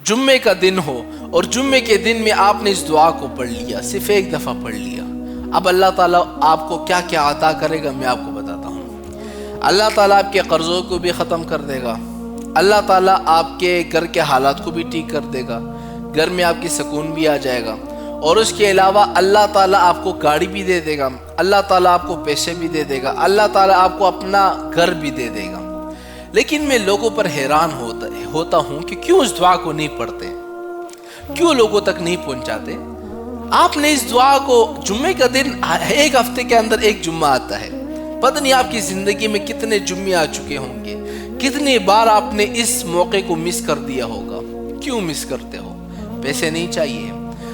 جمعے کا دن ہو اور جمعے کے دن میں آپ نے اس دعا کو پڑھ لیا، صرف ایک دفعہ پڑھ لیا، اب اللہ تعالیٰ آپ کو کیا کیا عطا کرے گا میں آپ کو بتاتا ہوں۔ اللہ تعالیٰ آپ کے قرضوں کو بھی ختم کر دے گا، اللہ تعالیٰ آپ کے گھر کے حالات کو بھی ٹھیک کر دے گا، گھر میں آپ کی سکون بھی آ جائے گا، اور اس کے علاوہ اللہ تعالیٰ آپ کو گاڑی بھی دے دے گا، اللہ تعالیٰ آپ کو پیسے بھی دے دے گا، اللہ تعالیٰ آپ کو اپنا گھر بھی دے دے گا۔ لیکن میں لوگوں پر حیران ہوتا ہوں کہ کیوں اس دعا کو نہیں پڑھتے، کیوں لوگوں تک نہیں پہنچاتے۔ آپ نے اس دعا کو جمعے کا دن ایک ہفتے کے اندر ایک جمعہ آتا ہے، پتہ نہیں آپ کی زندگی میں کتنے جمعے آ چکے ہوں گے، کتنی بار آپ نے اس موقع کو مس کر دیا ہوگا۔ کیوں مس کرتے ہو؟ پیسے نہیں چاہیے،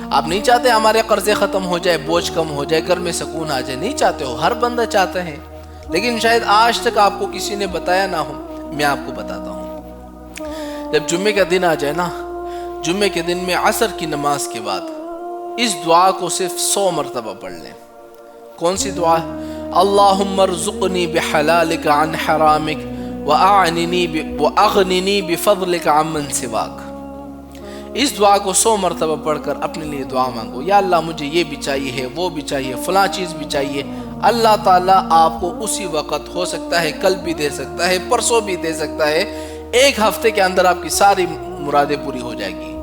آپ نہیں چاہتے ہمارے قرضے ختم ہو جائے، بوجھ کم ہو جائے، گھر میں سکون آ جائے، نہیں چاہتے ہو، ہر بندہ چاہتا ہے، لیکن شاید آج تک آپ کو کسی نے بتایا نہ ہو۔ میں آپ کو بتاتا ہوں، جب جمعے کا دن آ جائے نا، جمعے کے دن میں عصر کی نماز کے بعد اس دعا کو صرف 100 مرتبہ پڑھ لیں۔ کون سی دعا؟ اللہم ارزقنی بحلالک عن حرامک واغننی بفضلک عمن سواک۔ اس دعا کو 100 مرتبہ پڑھ کر اپنے لیے دعا مانگو، یا اللہ مجھے یہ بھی چاہیے ہے، وہ بھی چاہیے، فلاں چیز بھی چاہیے۔ اللہ تعالیٰ آپ کو اسی وقت، ہو سکتا ہے کل بھی دے سکتا ہے، پرسوں بھی دے سکتا ہے، ایک ہفتے کے اندر آپ کی ساری مرادیں پوری ہو جائے گی۔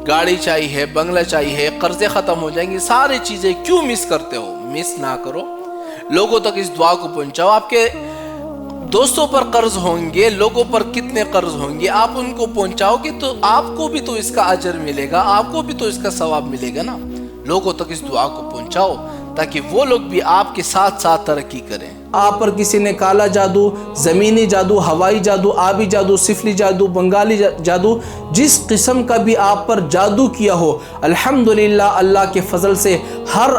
گاڑی چاہیے، بنگلہ چاہیے، قرضے ختم ہو جائیں گے، ساری چیزیں کیوں مس کرتے ہو؟ مس نہ کرو، لوگوں تک اس دعا کو پہنچاؤ۔ آپ کے دوستوں پر قرض ہوں گے، لوگوں پر کتنے قرض ہوں گے، آپ ان کو پہنچاؤ گے تو آپ کو بھی تو اس کا اجر ملے گا، آپ کو بھی تو اس کا ثواب ملے گا نا۔ لوگوں تک اس دعا کو پہنچاؤ تاکہ وہ لوگ بھی آپ کے ساتھ ساتھ ترقی کریں۔ آپ پر کسی نے کالا جادو، زمینی جادو، ہوائی جادو، آبی جادو، سفلی جادو، بنگالی جادو، جس قسم کا بھی آپ پر جادو کیا ہو، الحمدللہ اللہ کے فضل سے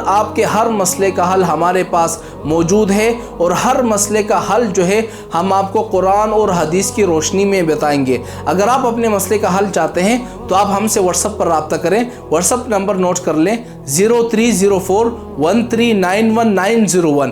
آپ کے ہر مسئلے کا حل ہمارے پاس موجود ہے، اور ہر مسئلے کا حل جو ہے ہم آپ کو قرآن اور حدیث کی روشنی میں بتائیں گے۔ اگر آپ اپنے مسئلے کا حل چاہتے ہیں تو آپ ہم سے واٹس ایپ پر رابطہ کریں۔ واٹس ایپ نمبر نوٹ کر لیں، 030413919101۔